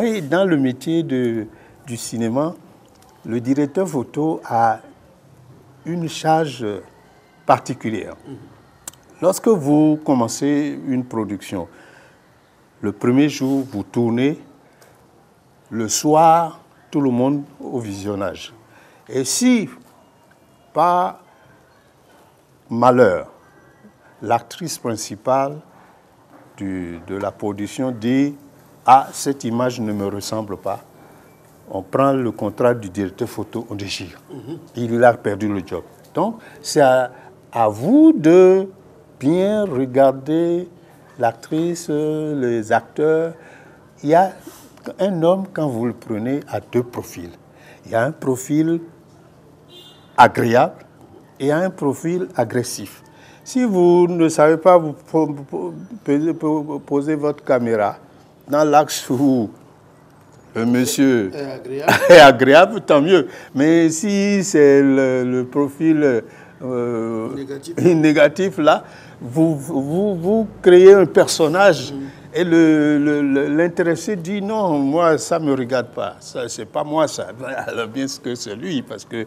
savez, dans le métier du cinéma, le directeur photo a une charge particulière. Lorsque vous commencez une production, le premier jour, vous tournez, le soir, tout le monde au visionnage. Et si, par malheur, l'actrice principale de la production dit « Ah, cette image ne me ressemble pas », on prend le contrat du directeur photo, on déchire. Il a perdu le job. Donc, c'est à vous de bien regarder l'actrice, les acteurs. Il y a un homme, quand vous le prenez, a deux profils. Il y a un profil agréable et un profil agressif. Si vous ne savez pas vous poser votre caméra dans l'axe où le monsieur est agréable, tant mieux. Mais si c'est le profil négatif, là, vous créez un personnage et l'intéressé dit non, moi ça me regarde pas, ça c'est pas moi ça. Alors bien que c'est lui, parce que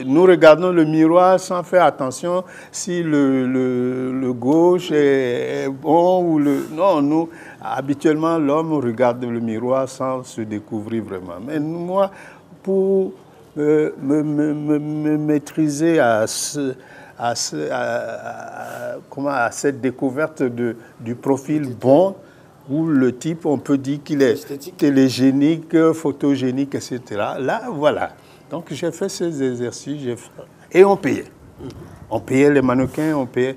nous regardons le miroir sans faire attention si le gauche est bon ou le non. Nous habituellement l'homme regarde le miroir sans se découvrir vraiment. Mais moi, pour me maîtriser à cette découverte du profil bon, où le type, on peut dire qu'il est télégénique, photogénique, etc. Là, voilà. Donc, j'ai fait ces exercices, et on payait. On payait les mannequins, on payait.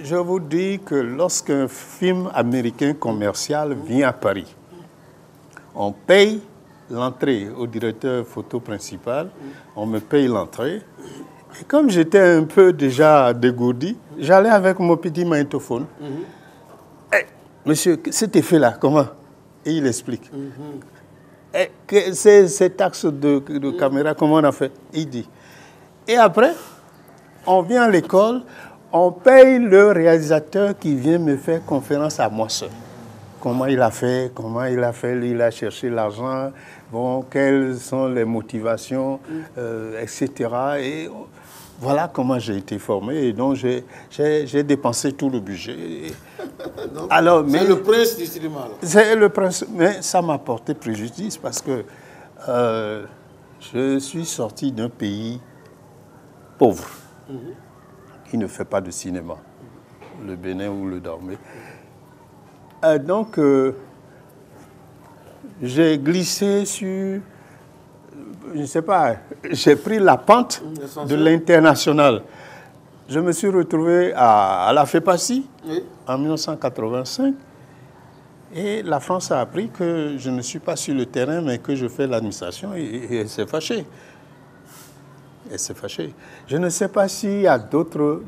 Je vous dis que lorsqu'un film américain commercial vient à Paris, on paye l'entrée au directeur photo principal, on me paye l'entrée. Et comme j'étais un peu déjà dégourdi, j'allais avec mon petit magnétophone. Hey, monsieur, cet effet-là, comment? Et il explique. Cet axe de caméra, comment on a fait? Il dit. Et après, on vient à l'école, on paye le réalisateur qui vient me faire conférence à moi seul. Comment il a fait, il a cherché l'argent, bon, quelles sont les motivations, etc. Et voilà comment j'ai été formé. Et donc, j'ai dépensé tout le budget. C'est le prince du cinéma. C'est le prince, mais ça m'a porté préjudice parce que je suis sorti d'un pays pauvre qui ne fait pas de cinéma, le Bénin ou le Dahomey. Donc, j'ai glissé sur, je ne sais pas, j'ai pris la pente de l'international. Je me suis retrouvé à la FEPACI en 1985 et la France a appris que je ne suis pas sur le terrain mais que je fais l'administration et elle s'est fâchée. Elle s'est fâchée. Je ne sais pas s'il y a d'autres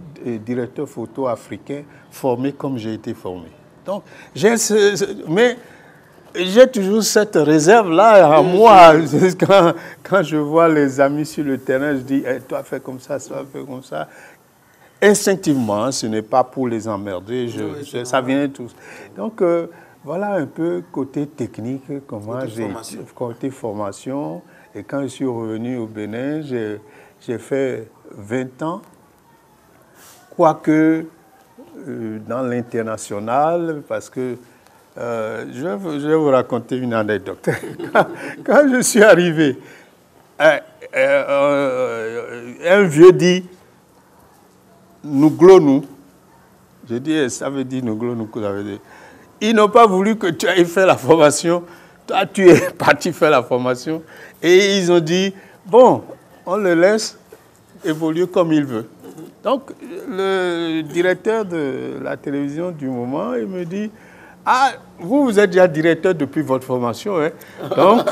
directeurs photo africains formés comme j'ai été formé. Donc, mais j'ai toujours cette réserve-là en moi. Quand je vois les amis sur le terrain, je dis hey, toi, fais comme ça, toi, fais comme ça. Instinctivement, ce n'est pas pour les emmerder, ça vient tout. Donc, voilà un peu côté technique, comment côté formation. Et quand je suis revenu au Bénin, j'ai fait 20 ans, quoique dans l'international, parce que je vais vous raconter une anecdote. Quand je suis arrivé, un vieux dit « nous glons-nous ». Je dis « ça veut dire nous glons-nous ». Ils n'ont pas voulu que tu ailles faire la formation. Toi, tu es parti faire la formation. Et ils ont dit « bon, on le laisse évoluer comme il veut ». Donc, le directeur de la télévision du moment, il me dit « ah, vous êtes déjà directeur depuis votre formation, hein? Donc,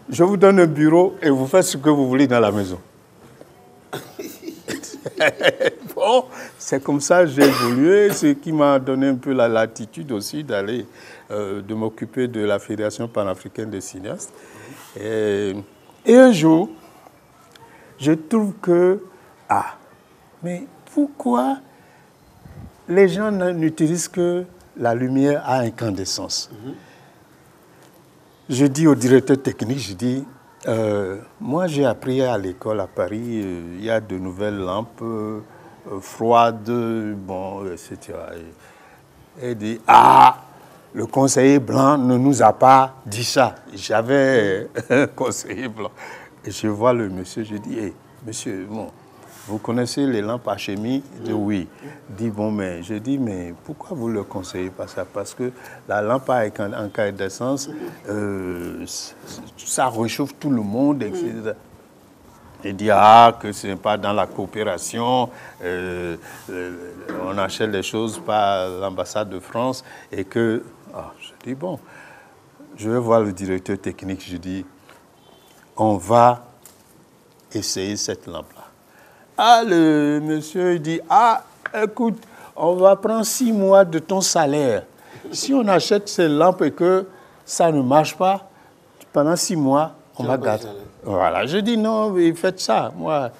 je vous donne un bureau et vous faites ce que vous voulez dans la maison. » Bon, c'est comme ça que j'ai évolué, ce qui m'a donné un peu la latitude aussi d'aller, de m'occuper de la Fédération panafricaine des cinéastes. Et un jour, je trouve que, mais pourquoi les gens n'utilisent que la lumière à incandescence? je dis au directeur technique, je dis, moi j'ai appris à l'école à Paris, il y a de nouvelles lampes froides, bon, etc. Et il dit, ah, le conseiller blanc ne nous a pas dit ça. J'avais un conseiller blanc. Et je vois le monsieur, je dis, hey, monsieur, bon, vous connaissez les lampes à chimie? Il dit oui. Il dit, bon, mais je dis, mais pourquoi vous ne le conseillez pas ça? Parce que la lampe à incandescence, ça réchauffe tout le monde, etc. Il dit, ah, que ce n'est pas dans la coopération, on achète les choses par l'ambassade de France et que... Ah, je dis, bon, je vais voir le directeur technique, je dis, on va essayer cette lampe-là. Ah, le monsieur, il dit, ah, écoute, on va prendre 6 mois de ton salaire. Si on achète ces lampes et que ça ne marche pas, pendant 6 mois, on va garder. Voilà, je dis, non, mais faites ça, moi,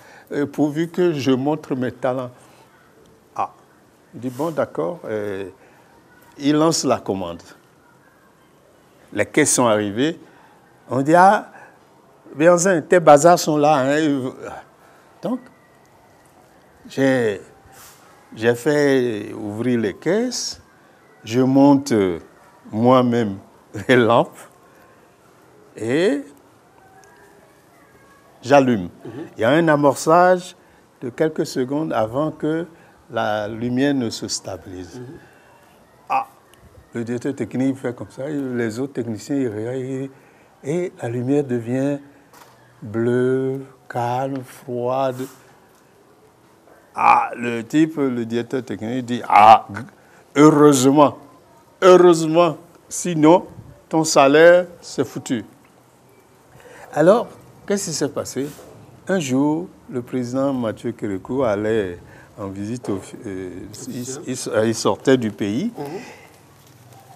pourvu que je montre mes talents. Ah, il dit, bon, d'accord. Il lance la commande. Les caisses sont arrivées. On dit, ah, Béanzin, tes bazars sont là. Hein. Donc, j'ai fait ouvrir les caisses. Je monte moi-même les lampes et j'allume. Il y a un amorçage de quelques secondes avant que la lumière ne se stabilise. Ah, le directeur technique fait comme ça, les autres techniciens ils regardent et la lumière devient bleue, calme, froide. Ah, le type, le directeur technique dit, ah, heureusement, sinon ton salaire c'est foutu. Alors, qu'est-ce qui s'est passé? Un jour, le président Mathieu Kérékou allait en visite, il sortait du pays.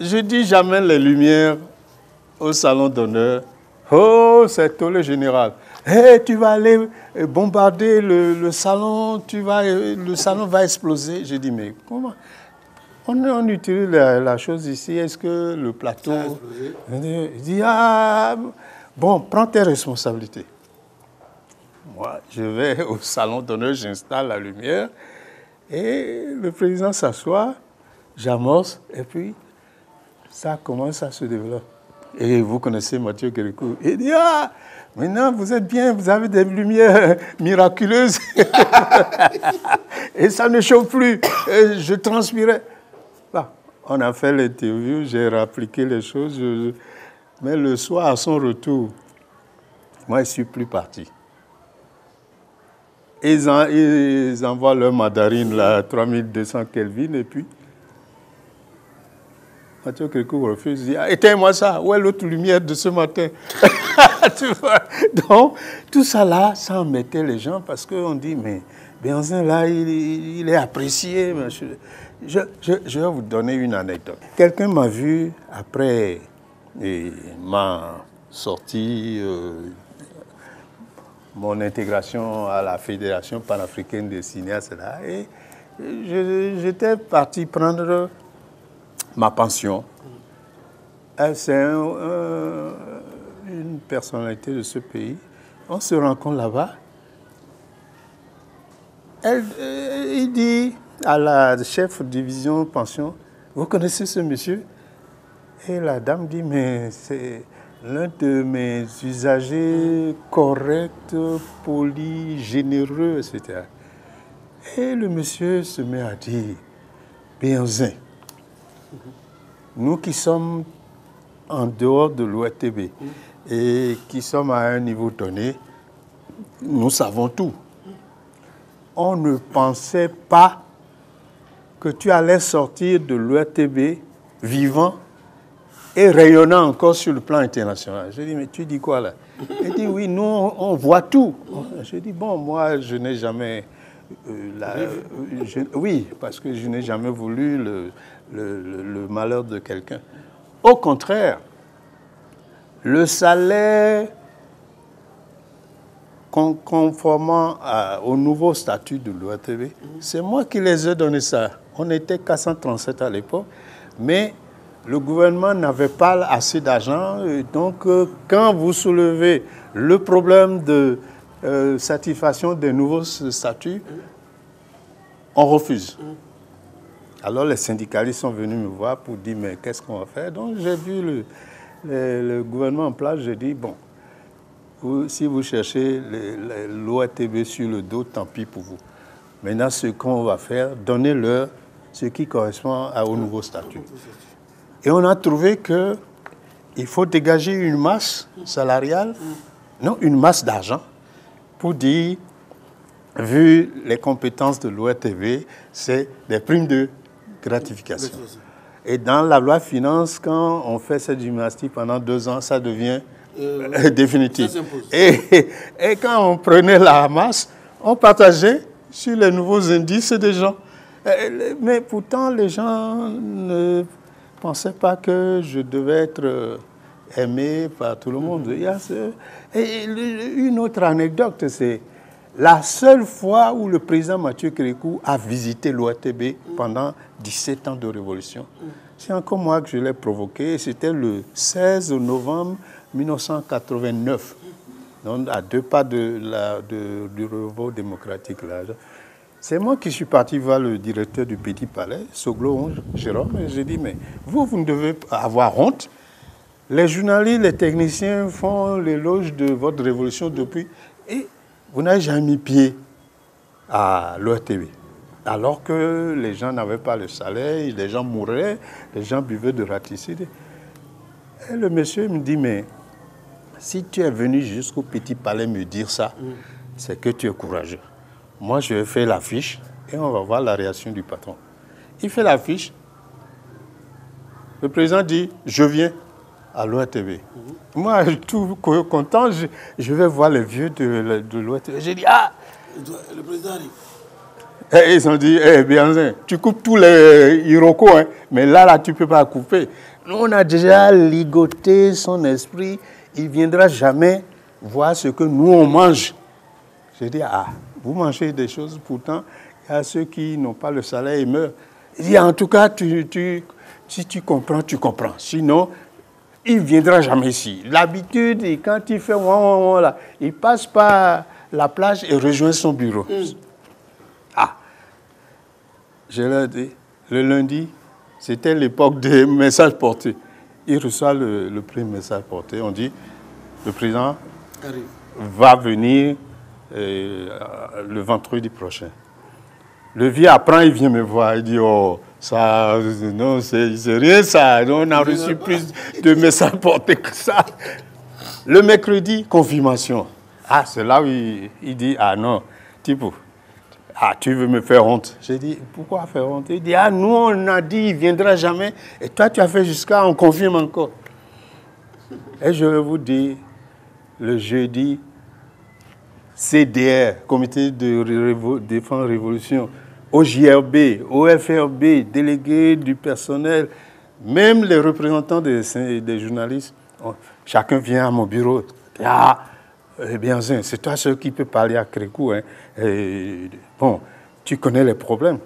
Je dis jamais les lumières au salon d'honneur. Oh, c'est tout le général. Hey, tu vas aller bombarder le salon, le salon va exploser. Je dis, mais comment? On utilise la chose ici, est-ce que le plateau... Il dit, ah, bon, prends tes responsabilités. Moi, je vais au salon d'honneur, j'installe la lumière, et le président s'assoit, j'amorce, et puis ça commence à se développer. Et vous connaissez Mathieu Kérékou. Il dit, ah, maintenant vous êtes bien, vous avez des lumières miraculeuses. Et ça ne chauffe plus. Et je transpirais. Bah, on a fait l'interview, j'ai réappliqué les choses. Mais le soir, à son retour, moi, je ne suis plus parti. Ils envoient leur mandarine, là, 3200 Kelvin, et puis Mathieu Kérékou refuse, il dit, ah, éteins-moi ça, où est l'autre lumière de ce matin? Tu vois? Donc, tout ça là, ça embêtait les gens parce qu'on dit, mais Béanzin là, il est apprécié. Je vais vous donner une anecdote. Quelqu'un m'a vu après ma sortie, mon intégration à la Fédération panafricaine des cinéastes là, et j'étais parti prendre ma pension. C'est une personnalité de ce pays. On se rencontre là-bas. Il dit à la chef de division pension, vous connaissez ce monsieur? Et la dame dit, mais c'est l'un de mes usagers corrects, polis, généreux, etc. Et le monsieur se met à dire, Béanzin, nous qui sommes en dehors de l'ORTB et qui sommes à un niveau donné, nous savons tout. On ne pensait pas que tu allais sortir de l'ORTB vivant et rayonnant encore sur le plan international. Je dis, mais tu dis quoi là? Il dit, oui, nous, on voit tout. Je dis, bon, moi, je n'ai jamais... oui, parce que je n'ai jamais voulu le malheur de quelqu'un. Au contraire, le salaire conformant au nouveau statut de l'ORTB, c'est moi qui les ai donné ça. On était 437 à l'époque, mais le gouvernement n'avait pas assez d'argent. Donc, quand vous soulevez le problème de satisfaction des nouveaux statuts, on refuse. Alors, les syndicalistes sont venus me voir pour dire, mais qu'est-ce qu'on va faire? Donc, j'ai vu le gouvernement en place, j'ai dit, bon, si vous cherchez l'ORTB sur le dos, tant pis pour vous. Maintenant, ce qu'on va faire, donnez-leur ce qui correspond au nouveau statut. Et on a trouvé qu'il faut dégager une masse salariale, non, une masse d'argent, pour dire, vu les compétences de l'ORTB, c'est des primes de gratification. Et dans la loi finance, quand on fait cette gymnastique pendant 2 ans, ça devient définitif. Et quand on prenait la masse, on partageait sur les nouveaux indices des gens. Mais pourtant, les gens ne pensaient pas que je devais être aimé par tout le monde. Il y a une autre anecdote, c'est la seule fois où le président Mathieu Kérékou a visité l'ORTB pendant 17 ans de révolution. C'est encore moi que je l'ai provoqué. C'était le 16 novembre 1989, donc à 2 pas du renouveau démocratique. C'est moi qui suis parti voir le directeur du Petit Palais, Soglo Jérôme, et j'ai dit, mais vous ne devez pas avoir honte. Les journalistes, les techniciens font l'éloge de votre révolution depuis, et vous n'avez jamais mis pied à l'ORTB. Alors que les gens n'avaient pas le salaire, les gens mouraient, les gens buvaient de raticide. Et le monsieur me dit, mais si tu es venu jusqu'au Petit Palais me dire ça, c'est que tu es courageux. Moi, je vais faire l'affiche et on va voir la réaction du patron. Il fait l'affiche. Le président dit, je viens à l'ORTB. Moi, tout content, je vais voir les vieux de l'ORTB. J'ai dit, ah! Le président arrive. Et ils ont dit, bien, tu coupes tous les Iroquois, hein, mais là, tu ne peux pas couper. Nous, on a déjà ligoté son esprit. Il ne viendra jamais voir ce que nous, on mange. J'ai dit, ah, vous mangez des choses, pourtant, il y a ceux qui n'ont pas le salaire et meurent. Il dit, en tout cas, si tu comprends, tu comprends. Sinon, il ne viendra jamais ici. L'habitude, quand il fait là, il passe par la plage et rejoint son bureau. Ah, je leur dis, le lundi, c'était l'époque des messages portés. Il reçoit le premier message porté. On dit, le président va venir le vendredi prochain. Le vieux apprend, il vient me voir, il dit, oh, ça, non, c'est rien ça, on a reçu plus de messages portés que ça. Le mercredi, confirmation. Ah, c'est là où il dit, ah non, Tipo, ah, tu veux me faire honte. J'ai dit, pourquoi faire honte? Il dit, ah, nous, on a dit, il ne viendra jamais, et toi, tu as fait jusqu'à, on confirme encore. Et je vais vous dire, le jeudi, CDR, Comité de Défense Révolution, OJRB, OFRB, délégués du personnel, même les représentants des journalistes, chacun vient à mon bureau. Ah, eh bien, c'est toi seul qui peut parler à Kérékou. Hein. Bon, tu connais les problèmes.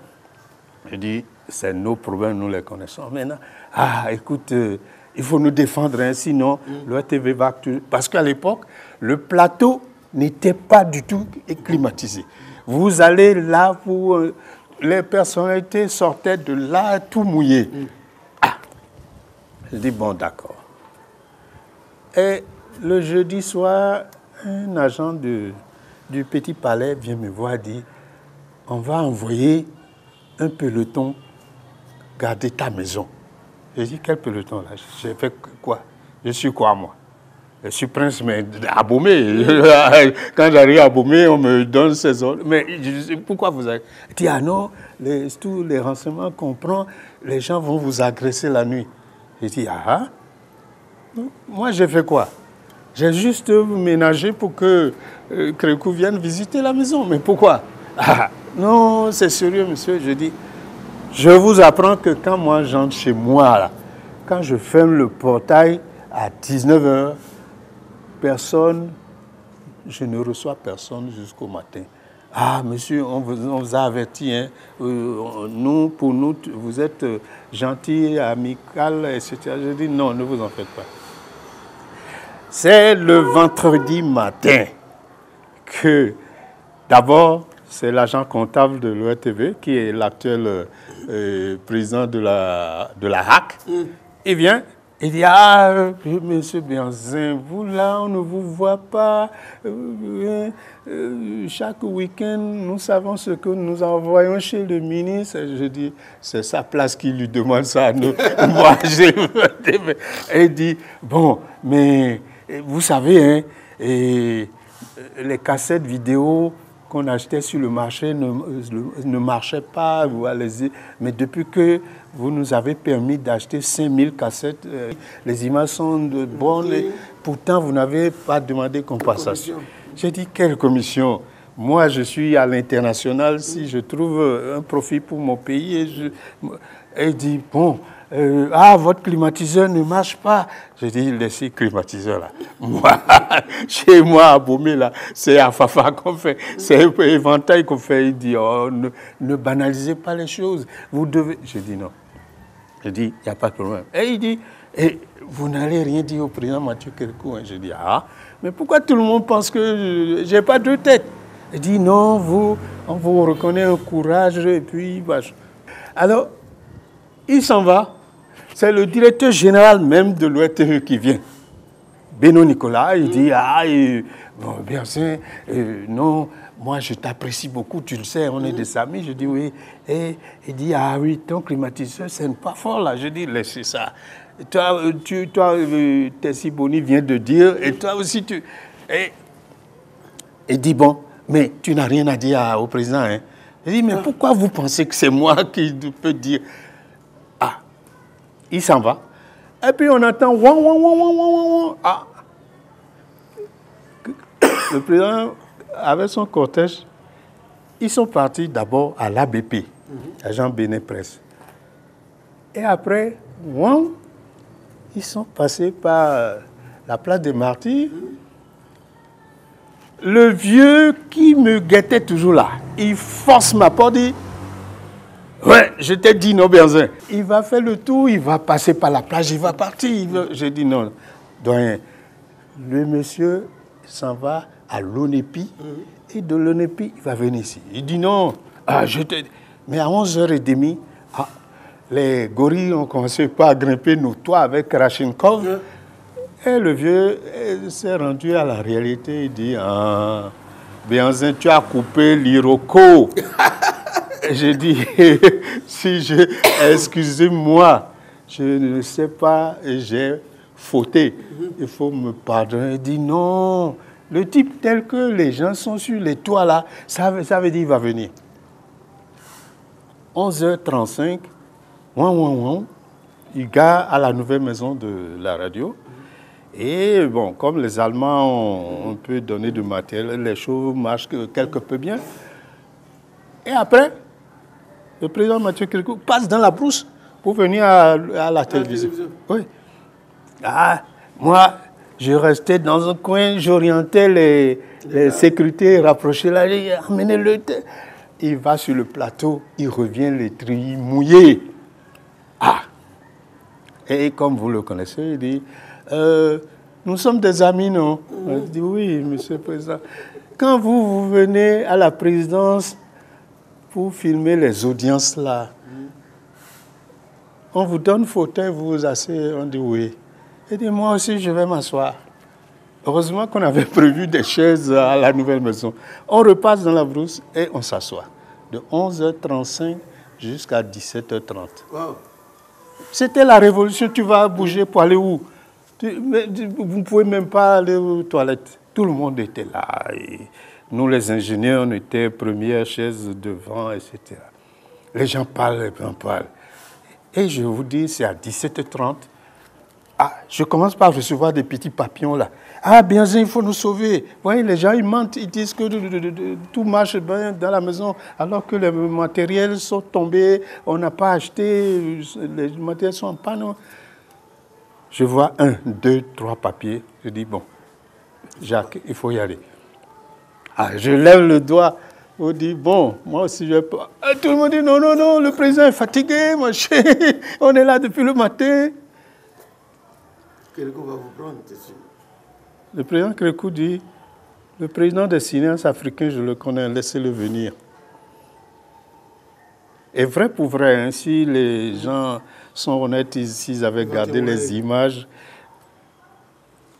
Je dis, c'est nos problèmes, nous les connaissons. Maintenant, ah, écoute, il faut nous défendre, hein, sinon l'ORTB va... Parce qu'à l'époque, le plateau n'était pas du tout climatisé. Vous allez là, les personnalités sortaient de là tout mouillées. Ah, je dis, bon, d'accord. Et le jeudi soir, un agent du Petit Palais vient me voir et dit, on va envoyer un peloton garder ta maison. J'ai dit, quel peloton là? J'ai fait quoi? Je suis quoi, moi? Je suis prince, mais à Bomé. Quand j'arrive à Bomé, on me donne ces ordres. Mais pourquoi vous avez... Il dit, ah non, tous les renseignements qu'on prend, les gens vont vous agresser la nuit. J'ai dit, ah, moi j'ai fait quoi? J'ai juste ménagé pour que Kérékou vienne visiter la maison. Mais pourquoi? Ah, non, c'est sérieux, monsieur. Je dis, je vous apprends que quand moi j'entre chez moi, là, quand je ferme le portail à 19h, je ne reçois personne jusqu'au matin. Ah, monsieur, on vous a averti, hein. Pour nous, vous êtes gentil, amical, etc. Je dis non, ne vous en faites pas. C'est le vendredi matin que, d'abord, c'est l'agent comptable de l'ORTV, qui est l'actuel président de la HAC. Il vient, il dit, ah, monsieur Bianzin, vous là, on ne vous voit pas. Chaque week-end, nous savons ce que nous envoyons chez le ministre. Je dis, c'est sa place qui lui demande ça. Nous, moi, il dit, bon, mais vous savez, hein, les cassettes vidéo qu'on achetait sur le marché ne marchaient pas. Mais depuis que vous nous avez permis d'acheter 5000 cassettes, les images sont de bonnes. Pourtant, vous n'avez pas demandé compensation. J'ai dit, quelle commission? Moi, je suis à l'international. Si je trouve un profit pour mon pays, il dit, bon, votre climatiseur ne marche pas. Je dis, laissez le climatiseur là. Moi, chez moi, à Bomé, là, c'est à Fafa qu'on fait, c'est un éventail qu'on fait. Il dit, oh, ne banalisez pas les choses. Vous devez. Je dis non. Je dis, il n'y a pas de problème. Et il dit, vous n'allez rien dire au président Mathieu Kérékou. Je dis, ah, mais pourquoi tout le monde pense que je n'ai pas deux têtes? Il dit, non, on vous reconnaît un courage, et puis, bah, alors, il s'en va. C'est le directeur général même de l'ORTV qui vient. Beno Nicolas, il dit, bon, bien sûr, non, moi je t'apprécie beaucoup, tu le sais, on est des amis. Je dis, oui. Et il dit, ah oui, ton climatiseur, c'est pas fort là. Je dis, laissez ça. Toi, Tessie Boni vient de dire, et toi aussi, il dit, bon, mais tu n'as rien à dire au président. Hein. Je dis, mais pourquoi vous pensez que c'est moi qui peux dire? Ah, il s'en va. Et puis on attend, ah. Le président, avec son cortège, ils sont partis d'abord à l'ABP, agent Bénin Presse. Et après, ils sont passés par la place des Martyrs. Le vieux qui me guettait toujours là, il force ma porte, dit, ouais, je t'ai dit non, Bianzin. Il va faire le tour, il va passer par la plage, il va partir. J'ai dit non, doyen. Le monsieur s'en va à l'ONEPI et de l'ONEPI, il va venir ici. Il dit non, mais à 11h30, les gorilles ont commencé pas à grimper nos toits avec Rashinkov. Et le vieux s'est rendu à la réalité. Il dit, Bianzin, tu as coupé l'Iroko. J'ai dit, excusez-moi, je ne sais pas, j'ai fauté. Il faut me pardonner. Il dit, non, le type tel que les gens sont sur les toits là, ça veut dire qu'il va venir. 11h35, il gare à la nouvelle maison de la radio. Et bon, comme les Allemands ont pu donner du matériel, les choses marchent quelque peu bien. Et après, le président Mathieu Kérékou passe dans la brousse pour venir à la télévision. Oui. Ah, moi, je restais dans un coin, j'orientais les sécurités rapprochées là, j'ai amené le thé. Il va sur le plateau, il revient les treillis mouillés. Ah! Et comme vous le connaissez, il dit, nous sommes des amis, non? Je dis, oui, monsieur le président. Quand vous venez à la présidence pour filmer les audiences là, on vous donne fauteuil, vous vous asseyez, on dit oui. Il dit, moi aussi, je vais m'asseoir. Heureusement qu'on avait prévu des chaises à la nouvelle maison. On repasse dans la brousse et on s'assoit. De 11h35 jusqu'à 17h30. Wow. C'était la révolution. Tu vas bouger pour aller où? Vous ne pouvez même pas aller aux toilettes. Tout le monde était là. Et nous, les ingénieurs, on était première chaise devant, etc. Les gens parlent, les gens parlent. Et je vous dis, c'est à 17h30. Ah, je commence par recevoir des petits papillons là. Ah, bien sûr, il faut nous sauver. Vous voyez, les gens, ils mentent, ils disent que tout marche bien dans la maison, alors que les matériels sont tombés, on n'a pas acheté, les matériels sont en panne. Je vois 1, 2, 3 papiers. Je dis, bon, Jacques, il faut y aller. Ah, je lève le doigt. On dit, bon, moi aussi je vais pas. Et tout le monde dit, non, non, non, le président est fatigué, mon cher. On est là depuis le matin. Kérékou va vous prendre, c'est sûr. Le président Kérékou dit, le président des cinéastes africains, je le connais, laissez-le venir. Et vrai pour vrai, hein, si les gens sont honnêtes, s'ils avaient gardé les images,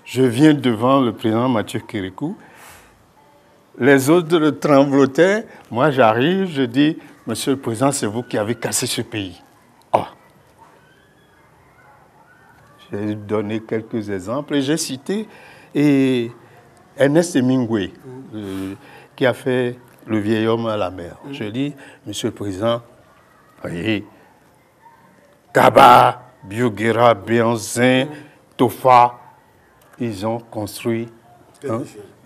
je viens devant le président Mathieu Kérékou. Les autres tremblotaient. Moi, j'arrive, je dis, Monsieur le Président, c'est vous qui avez cassé ce pays. Oh. J'ai donné quelques exemples et j'ai cité Ernest Hemingway, qui a fait Le vieil homme à la mer. Je dis, Monsieur le Président, voyez, Kaba, Bioguera, Béanzin, Tofa, ils ont construit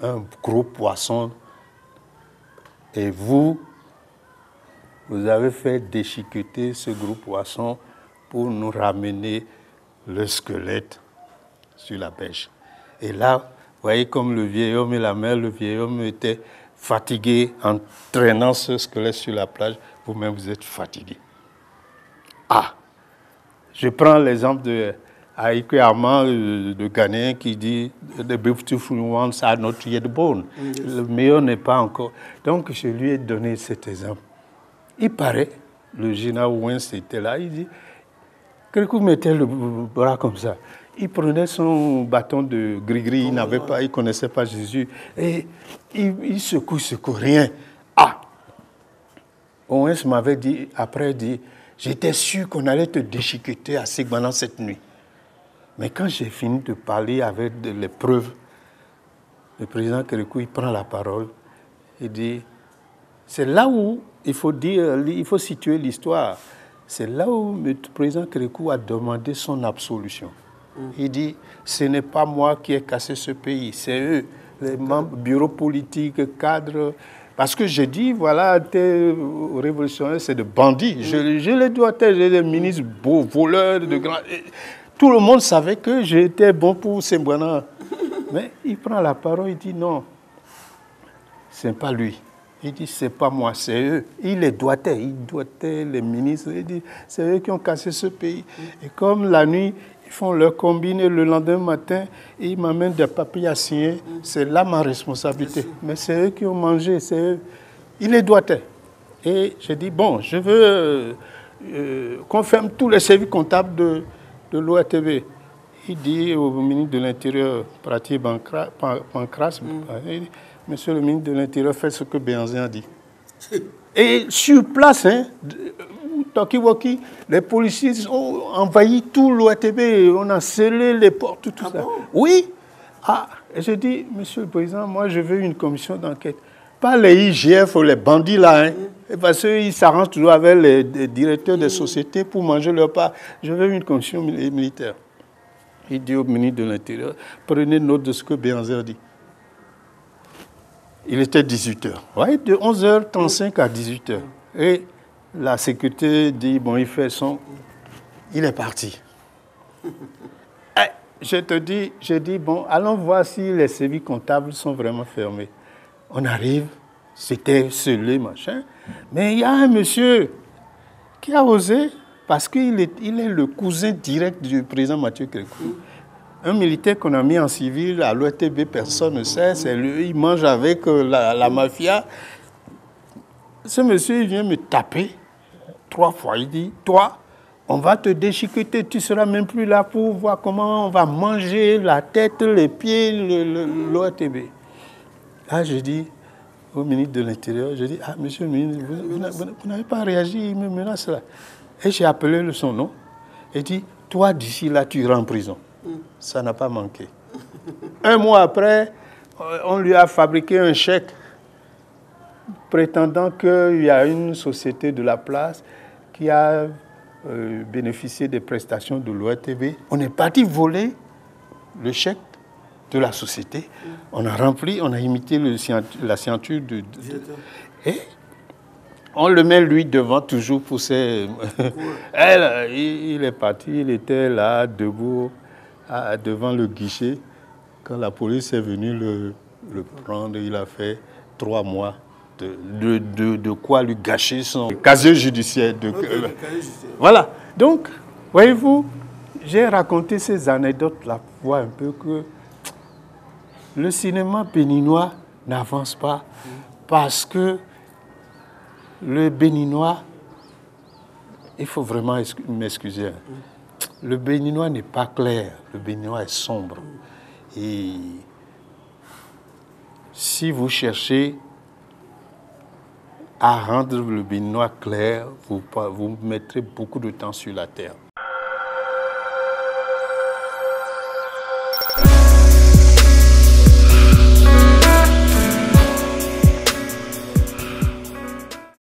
un gros poisson. Et vous avez fait déchiqueter ce gros poisson pour nous ramener le squelette sur la pêche. Et là, vous voyez comme le vieil homme et la mer, le vieil homme était fatigué en traînant ce squelette sur la plage. Vous-même, vous êtes fatigué. Ah, je prends l'exemple de Haïko Armand, de Ghanéen, qui dit « The beautiful ones are not yet born ». Le meilleur n'est pas encore. Donc, je lui ai donné cet exemple. Il paraît, le général Wens était là, il dit « Kérékou mettait le bras comme ça. Il prenait son bâton de gris-gris, il ne connaissait pas Jésus. Et il secoue, rien. Ah ! Owens m'avait dit, après, j'étais sûr qu'on allait te déchiqueter à Segbana cette nuit. Mais quand j'ai fini de parler avec les preuves, le président Kérékou, il prend la parole. Il dit, c'est là où il faut situer l'histoire. C'est là où le président Kérékou a demandé son absolution. Il dit, ce n'est pas moi qui ai cassé ce pays, c'est eux, les membres, bureaux politiques, cadres. Parce que je dis, voilà, tes révolutionnaires, c'est des bandits. Je les dois, j'ai des ministres beaux, voleurs, de grands. Tout le monde savait que j'étais bon pour Sembwana. Mais il prend la parole, il dit non, ce n'est pas lui. Il dit, c'est pas moi, c'est eux. Il les doigtait, les ministres. Il dit, c'est eux qui ont cassé ce pays. Et comme la nuit, ils font leur combine et le lendemain matin, ils m'amènent des papiers à signer. C'est là ma responsabilité. Mais c'est eux qui ont mangé, c'est eux. Il les doigtait. Et j'ai dit, bon, je veux qu'on ferme tous les services comptables de l'OATV. Il dit au ministre de l'Intérieur, Pratier Pancras, il dit, Monsieur le ministre de l'Intérieur, faites ce que Béanzin a dit. Et sur place, hein, Tokiwoki, les policiers ont envahi tout l'OATB, on a scellé les portes, tout ça. Bon? Oui. Ah, et je dis, Monsieur le Président, moi je veux une commission d'enquête. Pas les IGF ou les bandits là, hein, parce qu'ils s'arrangent toujours avec les directeurs des sociétés pour manger leur part. Je veux une commission militaire. Il dit au ministre de l'Intérieur, prenez note de ce que Béanzin a dit. Il était 18h. Oui, de 11h35 à 18h. Et la sécurité dit, bon, il fait son... Il est parti. Et je te dis, j'ai dit, bon, allons voir si les services comptables sont vraiment fermés. On arrive, c'était scellé, machin. Mais il y a un monsieur qui a osé, parce qu'il est le cousin direct du président Mathieu Kérékou. Un militaire qu'on a mis en civil à l'OTB, personne ne sait, c'est lui, il mange avec la mafia. Ce monsieur, il vient me taper 3 fois. Il dit, toi, on va te déchiqueter, tu ne seras même plus là pour voir comment on va manger la tête, les pieds, l'OTB. Là, je dis au ministre de l'Intérieur, je dis, ah, monsieur le ministre, vous n'avez pas réagi, il me menace là. Et j'ai appelé son nom et dit, toi, d'ici là, tu iras en prison. Ça n'a pas manqué. Un mois après, on lui a fabriqué un chèque prétendant qu'il y a une société de la place qui a bénéficié des prestations de l'OATV. On est parti voler le chèque de la société. On a rempli, on a imité la signature et on le met lui devant toujours pour ses... il est parti, il était là, debout, devant le guichet. Quand la police est venue le prendre, il a fait 3 mois de quoi lui gâcher son casier judiciaire. Voilà. Donc, voyez-vous, j'ai raconté ces anecdotes-là pour voir un peu que le cinéma béninois n'avance pas parce que le béninois, il faut vraiment m'excuser, le béninois n'est pas clair, le béninois est sombre. Et si vous cherchez à rendre le béninois clair, vous mettrez beaucoup de temps sur la terre.